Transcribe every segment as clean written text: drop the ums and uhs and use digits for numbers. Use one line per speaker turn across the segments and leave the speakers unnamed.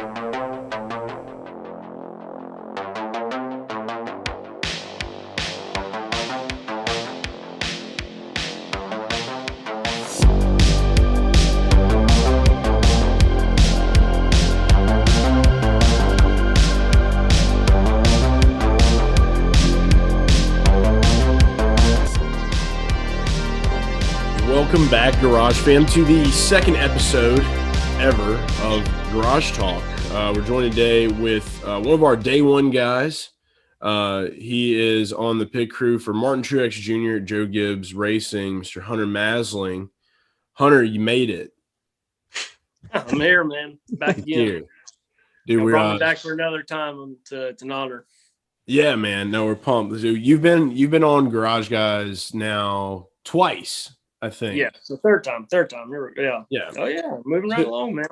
Welcome back, Garage Fam, to the second episode ever of Garage Talk. We're joined today with one of our day one guys. He is on the pit crew for Martin Truex Jr. at Joe Gibbs Racing, Mr. Hunter Masling. Hunter, you made it.
I'm here, man. Back again.
Dude, we're
back for another time. It's an honor.
Yeah, man. No, we're pumped. So you've been on Garage Guys now twice, I think.
Yeah, so third time. Yeah. Oh yeah, moving right along, man.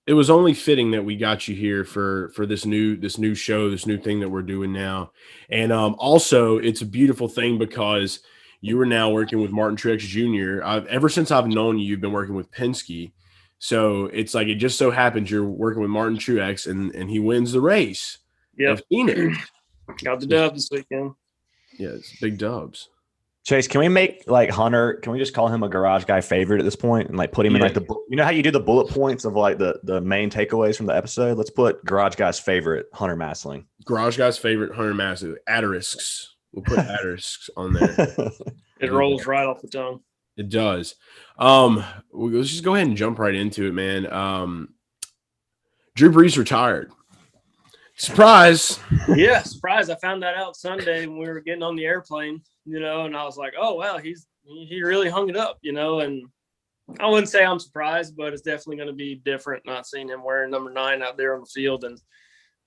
It was only fitting that we got you here for this new show, this new thing that we're doing now. And also it's a beautiful thing because you are now working with Martin Truex Jr. Ever since I've known you, you've been working with Penske. So it's like it just so happens you're working with Martin Truex and he wins the race.
Yeah.
Phoenix.
Got the dub this weekend.
Yeah, it's big dubs.
Chase, can we make like Hunter? Can we just call him a Garage Guy favorite at this point and like put him in like you know how you do the bullet points of like the main takeaways from the episode? Let's put Garage Guy's favorite, Hunter Masling.
Garage Guy's favorite, Hunter Masling. Asterisks. We'll put asterisks on there.
It rolls right off the tongue.
It does. Let's just go ahead and jump right into it, man. Drew Brees retired. Surprise.
Yeah, surprise. I found that out Sunday when we were getting on the airplane, and I was like, oh, wow, he really hung it up, and I wouldn't say I'm surprised, but it's definitely going to be different not seeing him wearing number 9 out there on the field. And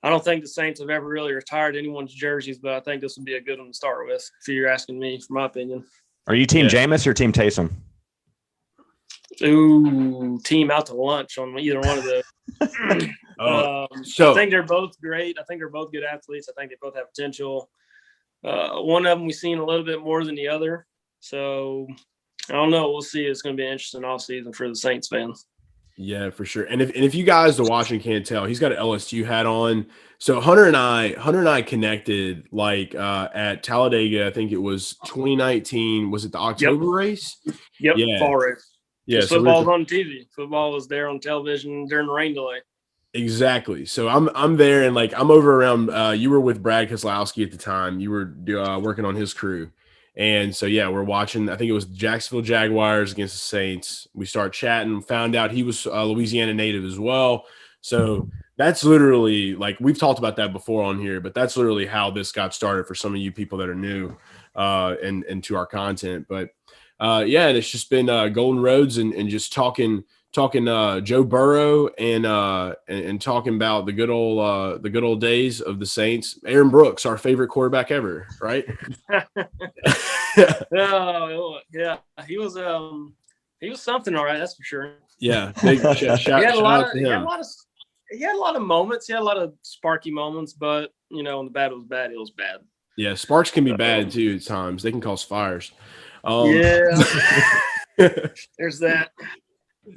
I don't think the Saints have ever really retired anyone's jerseys, but I think this would be a good one to start with, if you're asking me, for my opinion.
Are you Team Jameis or Team Taysom?
Ooh, team out to lunch on either one of those. I think they're both great. I think they're both good athletes. I think they both have potential. One of them we've seen a little bit more than the other. So I don't know. We'll see. It's going to be an interesting offseason for the Saints fans.
Yeah, for sure. And if you guys are watching can't tell, he's got an LSU hat on. So Hunter and I connected like at Talladega. I think it was 2019. Was it the October race?
Yep.
Yeah.
Fall race.
Yeah,
so football's on TV. Football was there on television during the rain delay.
Exactly. So I'm there and like I'm over around. You were with Brad Keselowski at the time. You were working on his crew, and so yeah, we're watching. I think it was Jacksonville Jaguars against the Saints. We start chatting. Found out he was a Louisiana native as well. So that's literally like we've talked about that before on here, but that's literally how this got started for some of you people that are new and to our content. But yeah, and it's just been Golden Roads and just talking Joe Burrow and talking about the good old days of the Saints. Aaron Brooks, our favorite quarterback ever, right?
Oh yeah, he was something, all right, that's for sure.
Yeah, big shout out to him.
He had a lot of moments. He had a lot of sparky moments, but when the bad was bad, it was bad.
Yeah, sparks can be bad too at times. They can cause fires.
Yeah, there's that.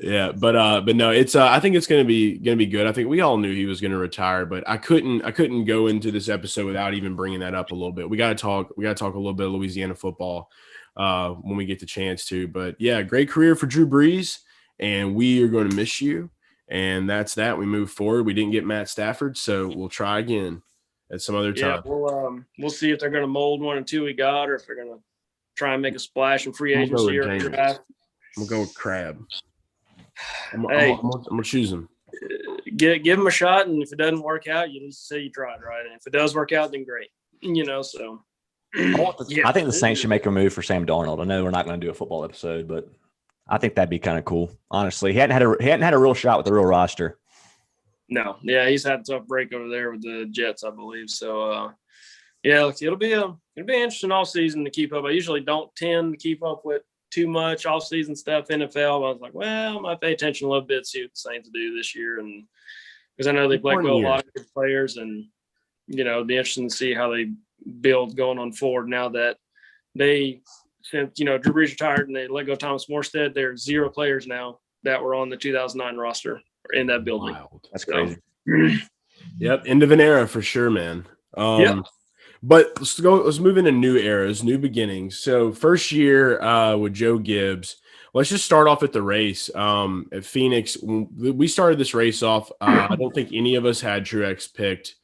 Yeah, but no, it's I think it's gonna be good. I think we all knew he was gonna retire, but I couldn't go into this episode without even bringing that up a little bit. We gotta talk a little bit of Louisiana football when we get the chance to. But yeah, great career for Drew Brees, and we are going to miss you. And that's that. We move forward. We didn't get Matt Stafford, so we'll try again at some other time.
Yeah, we'll see if they're going to mold 1 and 2 we got, or if they're going to try and make a splash in free agency or draft.
We'll go with Crab. I'm gonna choose him.
Give him a shot, and if it doesn't work out, you just say you tried, right? And if it does work out, then great. So.
I think the Saints should make a move for Sam Darnold. I know we're not going to do a football episode, but I think that'd be kind of cool. Honestly, he hadn't had a real shot with the real roster.
No, yeah, he's had a tough break over there with the Jets, I believe. So, yeah, it'll be interesting all season to keep up. I usually don't tend to keep up with too much off season stuff NFL. But I was like, well, I might pay attention a little bit, see what the Saints do this year, and because I know they've let go a lot of good players, and it'd be interesting to see how they build going on forward now that since Drew Brees retired and they let go Thomas Morstead, there are 0 players now that were on the 2009 roster in that building.
Wild. That's crazy.
Yep, end of an era for sure, man.
Yep.
But let's move into new eras, new beginnings. So first year with Joe Gibbs. Let's just start off at the race. At Phoenix, when we started this race off, I don't think any of us had Truex picked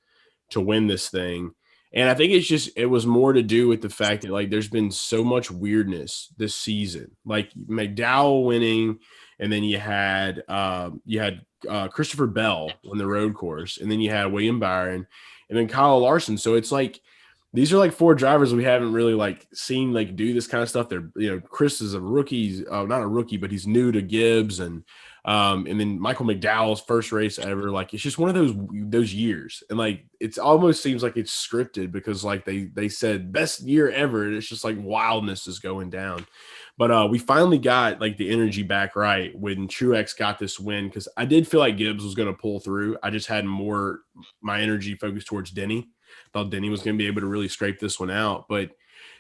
to win this thing. And I think it was more to do with the fact that like there's been so much weirdness this season. Like McDowell winning, and then you had Christopher Bell win the road course, and then you had William Byron, and then Kyle Larson. So it's like these are like four drivers we haven't really like seen like do this kind of stuff. They're Chris is a rookie, not a rookie, but he's new to Gibbs, and then Michael McDowell's first race ever. Like it's just one of those years, and like it's almost seems like it's scripted because like they said best year ever, and it's just like wildness is going down. But we finally got like the energy back right when Truex got this win because I did feel like Gibbs was going to pull through. I just had my energy focused towards Denny. Thought Denny was going to be able to really scrape this one out, but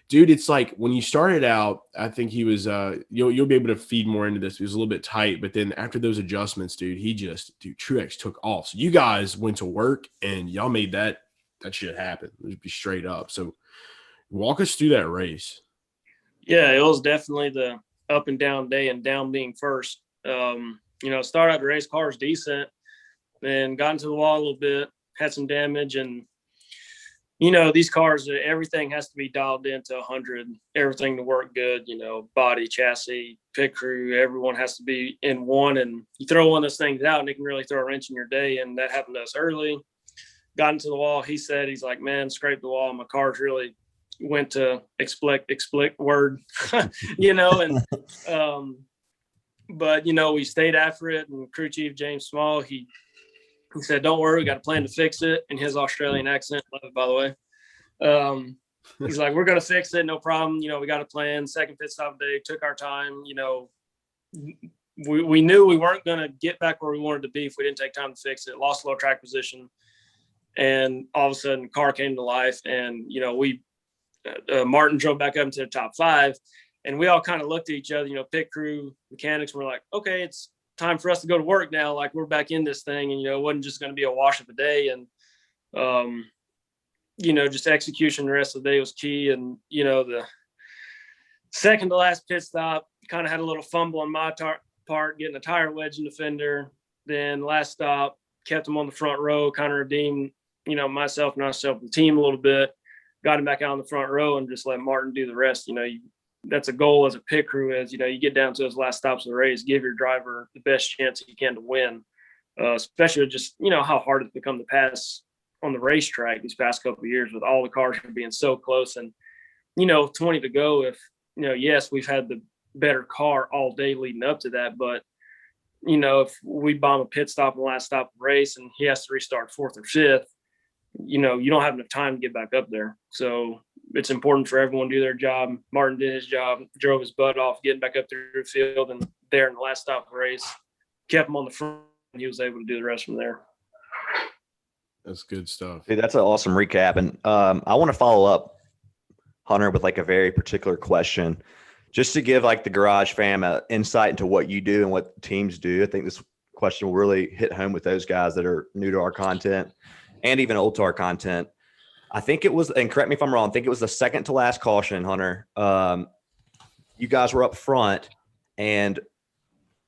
dude, it's like when you started out, I think he was you'll be able to feed more into this. He was a little bit tight, but then after those adjustments, dude, Truex took off. So you guys went to work and y'all made that shit happen. It'd be straight up. So walk us through that race.
Yeah, it was definitely the up and down day, and down being first. Started out the race, car was decent, then got into the wall a little bit, had some damage, and these cars, everything has to be dialed into 100, everything to work good, body, chassis, pit crew, everyone has to be in one. And you throw one of those things out and it can really throw a wrench in your day. And that happened to us early. Got into the wall. He's like, man, scraped the wall. My car's really went to explicit word, but we stayed after it. And crew chief James Small, he said, don't worry, we got a plan to fix it. In his Australian accent, love it, by the way. He's like, we're going to fix it. No problem. We got a plan. Second pit stop day, took our time. We knew we weren't going to get back where we wanted to be if we didn't take time to fix it. Lost low track position. And all of a sudden the car came to life. And, Martin drove back up into the top 5. And we all kind of looked at each other, pit crew, mechanics. We're like, okay, it's time for us to go to work now. Like we're back in this thing, and it wasn't just going to be a wash of a day. And just execution the rest of the day was key. And the second to last pit stop kind of had a little fumble on my part, getting a tire wedge in the fender. Then last stop kept him on the front row, kind of redeemed myself and the team a little bit, got him back out on the front row, and just let Martin do the rest. That's a goal as a pit crew is, you get down to those last stops of the race, give your driver the best chance you can to win, especially just, how hard it's become to pass on the racetrack these past couple of years with all the cars being so close. And, 20 to go, if, yes, we've had the better car all day leading up to that, but, if we bomb a pit stop in the last stop of the race and he has to restart 4th or 5th, you don't have enough time to get back up there. So it's important for everyone to do their job. Martin did his job, drove his butt off, getting back up through the field, and there in the last stop of the race, kept him on the front, and he was able to do the rest from there.
That's good stuff.
Dude, that's an awesome recap. And I want to follow up, Hunter, with like a very particular question, just to give like the Garage fam an insight into what you do and what teams do. I think this question will really hit home with those guys that are new to our content and even old to our content. I think it was, and correct me if I'm wrong, I think it was the second to last caution, Hunter. You guys were up front, and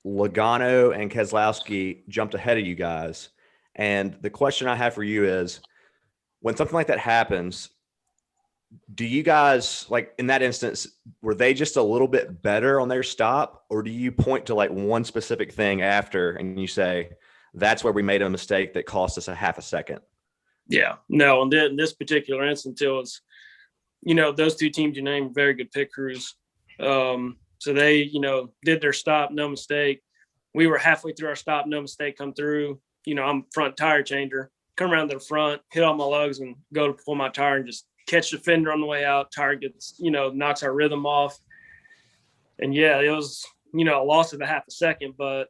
Logano and Keselowski jumped ahead of you guys. And the question I have for you is, when something like that happens, do you guys, like in that instance, were they just a little bit better on their stop, or do you point to like one specific thing after and you say, that's where we made a mistake that cost us a half a second?
Yeah, no. And in this particular instance, it was, those two teams you named, very good pit crews. So they, did their stop, no mistake. We were halfway through our stop, no mistake, come through. I'm front tire changer, come around to the front, hit all my lugs and go to pull my tire and just catch the fender on the way out. Tire gets, knocks our rhythm off. And yeah, it was, a loss of a half a second, but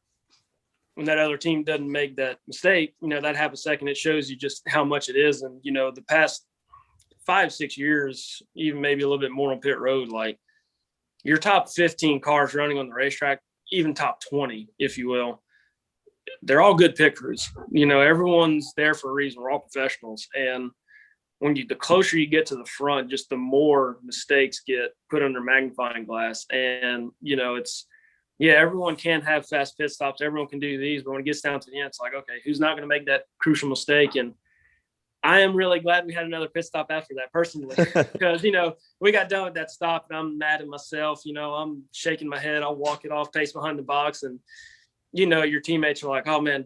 when that other team doesn't make that mistake, that half a second, it shows you just how much it is. And, the past 5-6 years, even maybe a little bit more on pit road, like your top 15 cars running on the racetrack, even top 20, if you will, they're all good pit crews. Everyone's there for a reason. We're all professionals. And the closer you get to the front, just the more mistakes get put under magnifying glass. And, everyone can have fast pit stops. Everyone can do these. But when it gets down to the end, it's like, okay, who's not going to make that crucial mistake? And I am really glad we had another pit stop after that personally, because, we got done with that stop and I'm mad at myself. I'm shaking my head. I'll walk it off, pace behind the box. And, your teammates are like, oh man,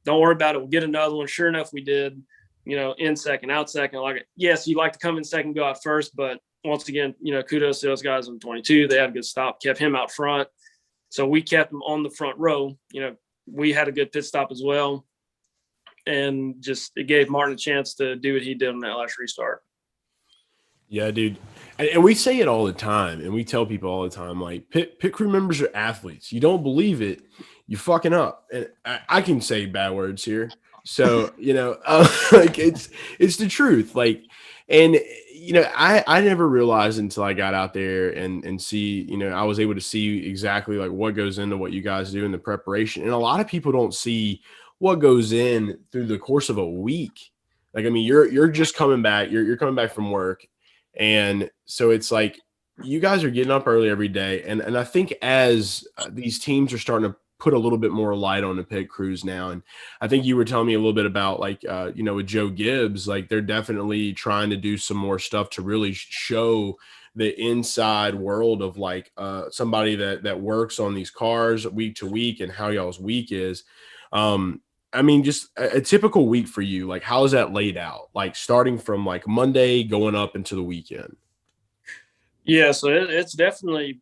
don't worry about it. We'll get another one. Sure enough, we did, in second, out second. Like, yes, you like to come in second, go out first. But once again, kudos to those guys on 22. They had a good stop, kept him out front. So we kept him on the front row. We had a good pit stop as well. And just it gave Martin a chance to do what he did on that last restart.
Yeah, dude. And we say it all the time, and we tell people all the time, like, pit crew members are athletes. You don't believe it, you fucking up. And I can say bad words here. So, like it's the truth. Like, and, I never realized until I got out there and see, I was able to see exactly like what goes into what you guys do in the preparation. And a lot of people don't see what goes in through the course of a week. Like, I mean, you're just coming back, you're coming back from work. And so it's like, you guys are getting up early every day. And I think as these teams are starting to put a little bit more light on the pit crews now. And I think you were telling me a little bit about like, with Joe Gibbs, like they're definitely trying to do some more stuff to really show the inside world of like somebody that works on these cars week to week and how y'all's week is. I mean, just a typical week for you, like how is that laid out? Like starting from like Monday going up into the weekend?
Yeah, so it's definitely,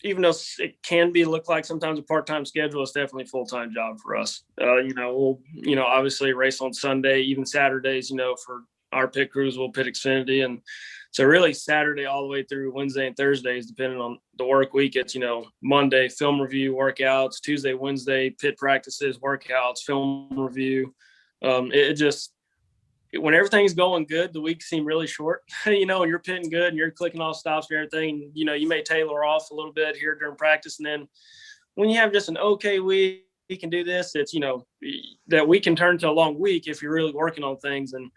even though it can look like sometimes a part-time schedule, it's definitely a full-time job for us. We'll, obviously race on Sunday, even Saturdays, for our pit crews, we'll pit Xfinity. And so really Saturday all the way through Wednesday and Thursdays, depending on the work week, it's, Monday, film review, workouts, Tuesday, Wednesday, pit practices, workouts, film review. When everything's going good, the weeks seem really short, and you're pitting good and you're clicking off stops and everything, you may tailor off a little bit here during practice. And then when you have just an okay week, you can do this. It's, that week can turn to a long week if you're really working on things. And,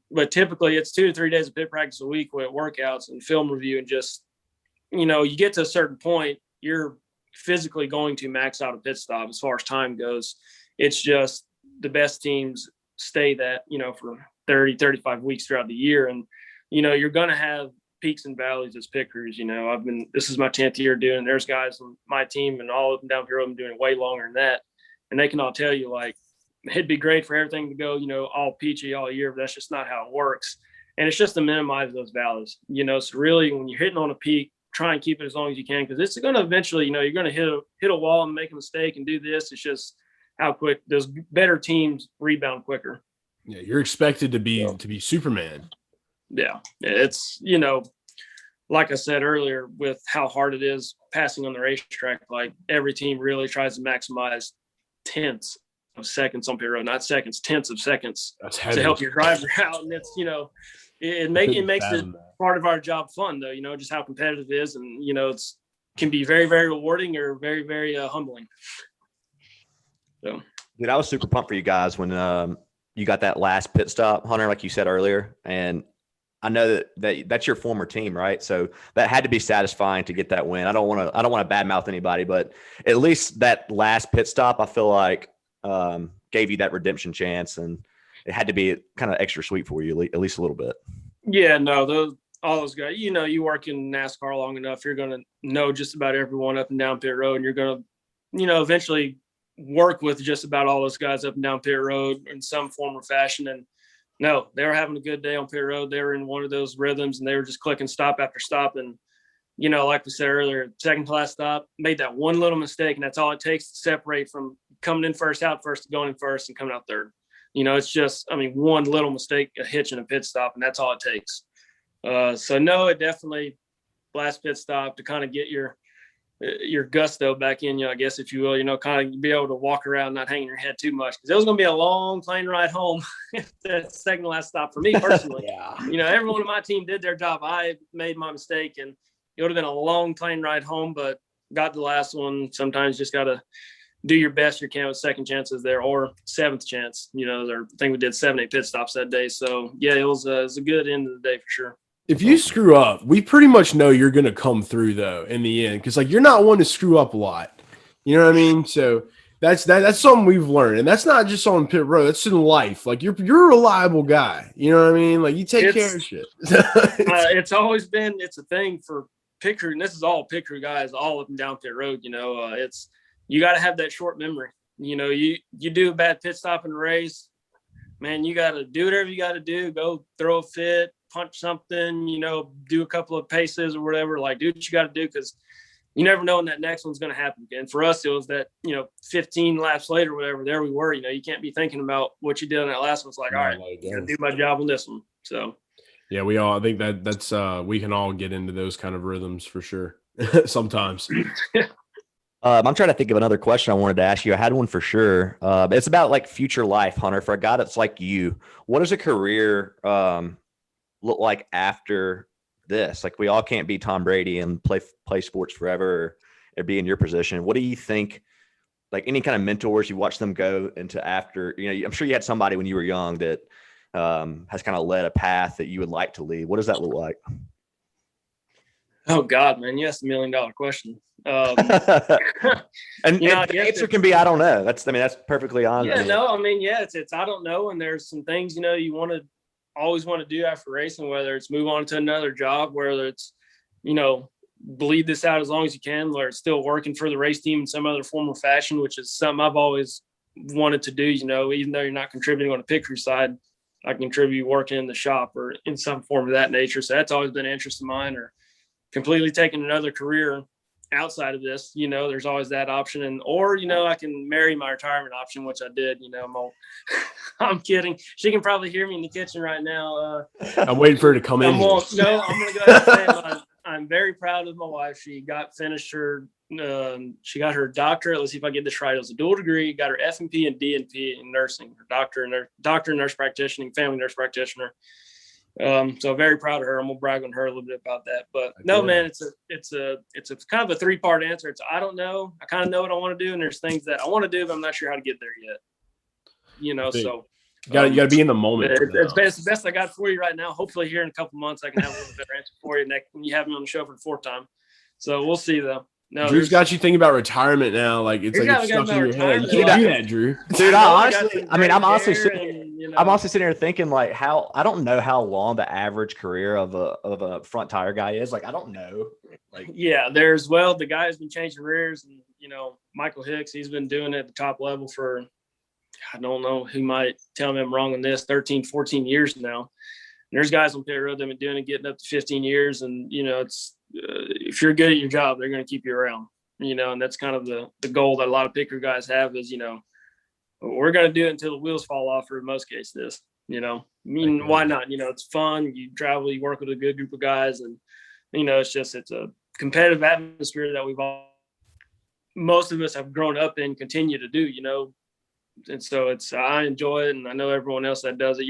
but typically it's 2 to 3 days of pit practice a week with workouts and film review. And just, you get to a certain point, you're physically going to max out a pit stop as far as time goes. It's just the best teams stay that, for 30, 35 weeks throughout the year. And, you're going to have peaks and valleys as pit crews. This is my 10th year doing, there's guys on my team and all of them down here, I'm doing it way longer than that. And they can all tell you like, it'd be great for everything to go, all peachy all year, but that's just not how it works. And it's just to minimize those valleys, so really when you're hitting on a peak, try and keep it as long as you can. Cause it's going to eventually, you're going to hit a wall and make a mistake and do this. It's just how quick those better teams rebound quicker.
Yeah. You're expected to be Superman.
Yeah. It's, like I said earlier, with how hard it is passing on the racetrack, like every team really tries to maximize tenths of seconds on pit road, not seconds, tenths of seconds to help your driver out. And it's, it makes it part of our job fun though, just how competitive it is. And, it's can be very, very rewarding or very, very humbling. So,
dude, I was super pumped for you guys when you got that last pit stop, Hunter, like you said earlier. And I know that's your former team, right? So that had to be satisfying to get that win. I don't want to badmouth anybody, but at least that last pit stop, I feel like gave you that redemption chance, and it had to be kind of extra sweet for you, at least a little bit.
Yeah, no, all those guys, you work in NASCAR long enough, you're going to know just about everyone up and down pit road, and you're going to, eventually work with just about all those guys up and down pit road in some form or fashion. And no, they were having a good day on pit road. They were in one of those rhythms and they were just clicking stop after stop. And, like we said earlier, second to last stop, made that one little mistake. And that's all it takes to separate from coming in first, out first, to going in first and coming out third. It's just, one little mistake, a hitch in a pit stop, and that's all it takes. So no, it definitely last pit stop to kind of get your gusto back in you, I guess, if you will, kind of be able to walk around, not hanging your head too much. Because it was going to be a long plane ride home. That second to last stop for me personally.
Yeah.
Everyone on my team did their job. I made my mistake, and it would have been a long plane ride home, but got the last one. Sometimes just got to do your best you can with second chances there or seventh chance. I think we did 7-8 pit stops that day. So yeah, it was a good end of the day for sure.
If you screw up, we pretty much know you're going to come through though in the end, because like you're not one to screw up a lot. You know what I mean? So that's something we've learned, and that's not just on pit road. That's in life. Like you're a reliable guy. You know what I mean? Like you take care of shit.
It's always been it's a thing for pit crew, and this is all pit crew guys all up and down pit road. It's you got to have that short memory. You do a bad pit stop in a race, man. You got to do whatever you got to do. Go throw a fit, punch something, do a couple of paces or whatever, like do what you got to do, because you never know when that next one's going to happen. And for us, it was that, 15 laps later, whatever, there we were. You can't be thinking about what you did on that last one. It's like, all right, I'm going to do my job on this one. So,
yeah, I think that's we can all get into those kind of rhythms for sure sometimes.
I'm trying to think of another question I wanted to ask you. I had one for sure. It's about like future life, Hunter. For a guy that's like you, what does a career look like after this? Like we all can't be Tom Brady and play sports forever or be in your position. What do you think, like any kind of mentors you watch them go into after, I'm sure you had somebody when you were young that has kind of led a path that you would like to lead. What does that look like?
Oh God, man. Yes. $1 million question.
And the answer can be, I don't know. That's perfectly honest.
Yeah, no, it's I don't know. And there's some things, you always want to do after racing, whether it's move on to another job, whether it's, bleed this out as long as you can, whether it's still working for the race team in some other form or fashion, which is something I've always wanted to do, even though you're not contributing on the pit crew side, I contribute working in the shop or in some form of that nature. So that's always been an interest of mine, or completely taking another career outside of this, there's always that option. Or I can marry my retirement option, which I did, I'm kidding. She can probably hear me in the kitchen right now.
I'm waiting for her to come in.
I'm going to go ahead and say I'm very proud of my wife. She finished her, she got her doctorate. Let's see if I get this right. It was a dual degree, got her F&P and D&P in nursing, her doctor, nurse practitioner, family nurse practitioner. So very proud of her. I'm gonna brag on her a little bit about that. But no, man, it's a kind of a 3-part answer. It's I don't know. I kind of know what I want to do, and there's things that I want to do, but I'm not sure how to get there yet. So
you gotta be in the moment.
It's the best I got for you right now. Hopefully, here in a couple months, I can have a little better answer for you when you have me on the show for the 4th time. So we'll see though. No,
Drew's got you thinking about retirement now. Like it's stuck in your head. You can't do that, Drew.
Dude, I'm honestly sitting here thinking like I don't know how long the average career of a front tire guy is. Like I don't know. Like
yeah, the guy has been changing rears, and Michael Hicks, he's been doing it at the top level for, I don't know who might tell me I'm wrong on this, 13, 14 years now. And there's guys on pit road that have been doing it getting up to 15 years, and it's. If you're good at your job, they're going to keep you around, and that's kind of the goal that a lot of picker guys have is, we're going to do it until the wheels fall off, or in most cases, why not? It's fun. You travel, you work with a good group of guys, and, it's a competitive atmosphere that most of us have grown up in, continue to do, and so I enjoy it. And I know everyone else that does it.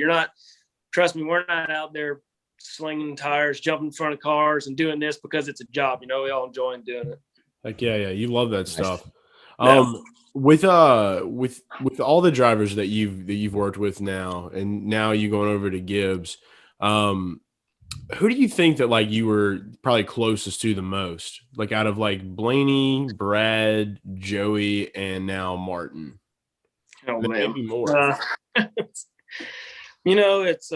Trust me, we're not out there slinging tires, jumping in front of cars, and doing this because it's a job. We all enjoy doing it.
Like yeah, you love that stuff.
Yeah.
With all the drivers that you've worked with now, and now you going over to Gibbs, who do you think that like you were probably closest to the most, like out of like Blaney, Brad, Joey, and now Martin?
Oh man,
maybe more.
It's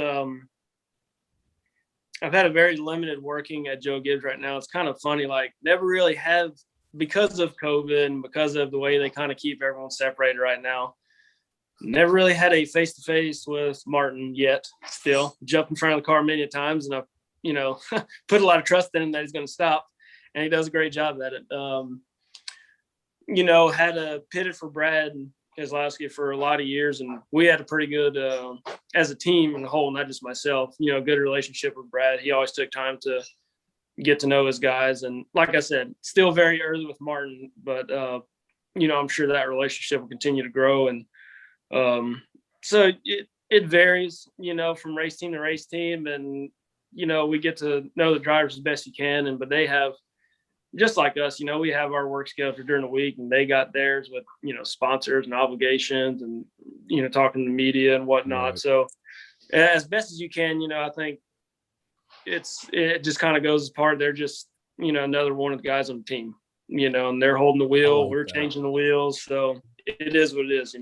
I've had a very limited working at Joe Gibbs right now. It's kind of funny, like never really have, because of COVID and because of the way they kind of keep everyone separated right now, never really had a face-to-face with Martin yet. Still jumped in front of the car many times, and I've, put a lot of trust in him that he's going to stop, and he does a great job at it. Had a pitted for Brad Keselowski for a lot of years, and we had a pretty good, as a team in the whole, not just myself, good relationship with Brad. He always took time to get to know his guys, and like I said, still very early with Martin, but I'm sure that relationship will continue to grow, and so it varies, from race team to race team, and we get to know the drivers as best you can, but they have just like us, we have our work schedule during the week, and they got theirs with, sponsors and obligations and, talking to the media and whatnot.
Right.
So as best as you can, I think it just kind of goes apart. They're just, another one of the guys on the team, and they're holding the wheel. We're changing the wheels. So it is what it is,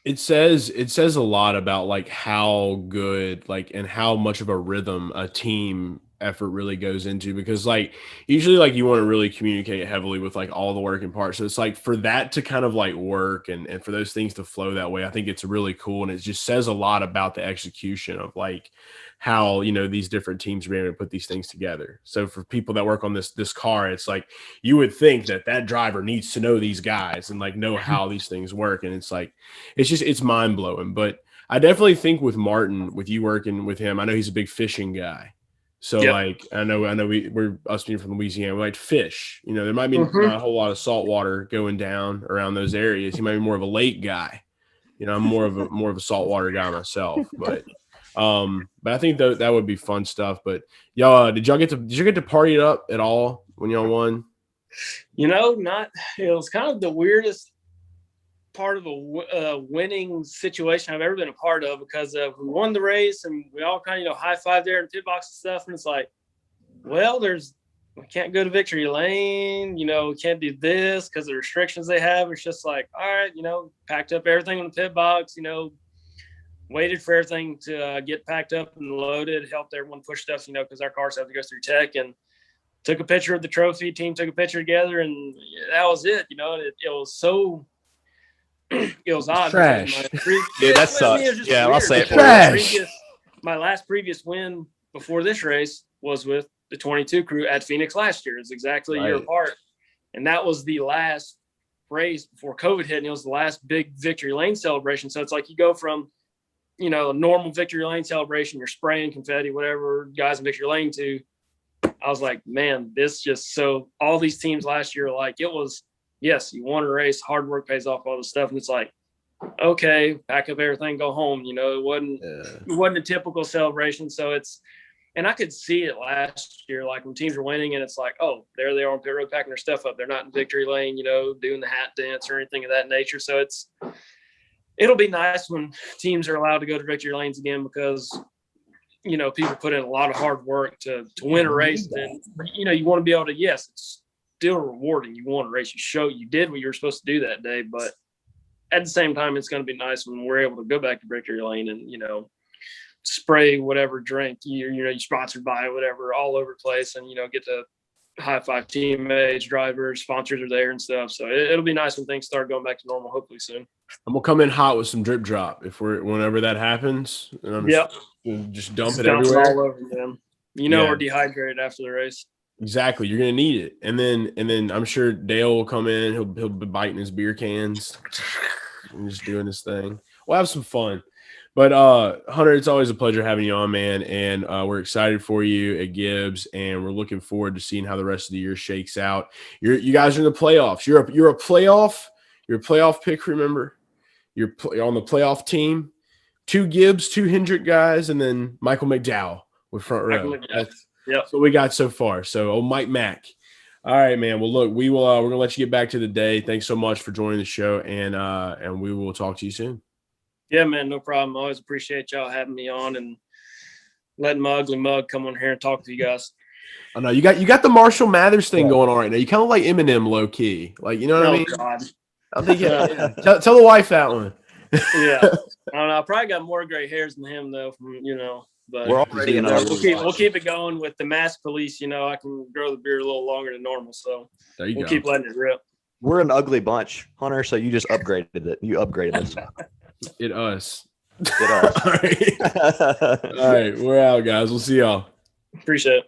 It says a lot about like how good, like, and how much of a rhythm a team effort really goes into, because like usually like you want to really communicate heavily with like all the working parts. So it's like for that to kind of like work and for those things to flow that way, I think it's really cool. And it just says a lot about the execution of like how, these different teams are able to put these things together. So for people that work on this car, it's like you would think that driver needs to know these guys and like know how these things work. And it's like, it's mind blowing. But I definitely think with Martin, with you working with him, I know he's a big fishing guy. So
Yep.
like, I know we're us being from Louisiana, we like to fish, there might be not a whole lot of salt water going down around those areas. He might be more of a lake guy. I'm more of a saltwater guy myself, but I think that would be fun stuff. But y'all, did you get to party it up at all when y'all won?
Not. It was kind of the weirdest part of a winning situation I've ever been a part of, because we won the race and we all kind of high-fived there in the pit box and stuff, and it's like, well, we can't go to victory lane, we can't do this because of the restrictions they have. It's just like, all right, packed up everything in the pit box, waited for everything to get packed up and loaded, helped everyone push stuff, because our cars have to go through tech, and took a picture of the trophy. Team took a picture together, and that was it. It was so. It was odd.
Trash.
That sucks. Yeah, I'll say it for
trash.
My last previous win before this race was with the 22 crew at Phoenix last year. It's exactly a year apart. And that was the last race before COVID hit, and it was the last big victory lane celebration. So it's like you go from, a normal victory lane celebration, you're spraying confetti, whatever, guys in victory lane, to I was like, man, this just so all these teams last year, like it was, yes, you won a race, hard work pays off, all this stuff. And it's like, okay, pack up everything, go home. It wasn't a typical celebration. So and I could see it last year, like when teams were winning and it's like, oh, there they are on pit road packing their stuff up. They're not in victory lane, doing the hat dance or anything of that nature. So it'll be nice when teams are allowed to go to victory lanes again, because, people put in a lot of hard work to win a race. And, you want to be able to, yes, it's still rewarding. You won a race. You did what you were supposed to do that day. But at the same time, it's going to be nice when we're able to go back to victory lane and, spray whatever drink you're sponsored by, whatever, all over the place, and, get to high five teammates, drivers, sponsors are there and stuff. So it'll be nice when things start going back to normal, hopefully soon.
I'm gonna come in hot with some drip drop whenever that happens. And I'm just dump it everywhere.
All over them. We're dehydrated after the race.
Exactly. You're gonna need it. And then I'm sure Dale will come in, he'll be biting his beer cans and just doing his thing. We'll have some fun. But Hunter, it's always a pleasure having you on, man. And we're excited for you at Gibbs, and we're looking forward to seeing how the rest of the year shakes out. You guys are in the playoffs. You're a playoff pick, remember? You're on the playoff team. 2 Gibbs, 2 Hendrick guys, and then Michael McDowell with front row. That's what we got so far. So, Mike Mack. All right, man. Well, look, we're gonna let you get back to the day. Thanks so much for joining the show, and we will talk to you soon.
Yeah, man, no problem. I always appreciate y'all having me on and letting my ugly mug come on here and talk to you guys.
I know you got the Marshall Mathers thing going on right now. You kind of like Eminem low key, like, you know what I mean?
God.
I think tell the wife that one.
Yeah, I don't know. I probably got more gray hairs than him though. But
we're already in
we'll keep it going with the mask police. I can grow the beard a little longer than normal, so we'll keep letting it rip.
We're an ugly bunch, Hunter. So you just upgraded it. You upgraded us.
Us.
All right.
All right, we're out, guys. We'll see y'all.
Appreciate it.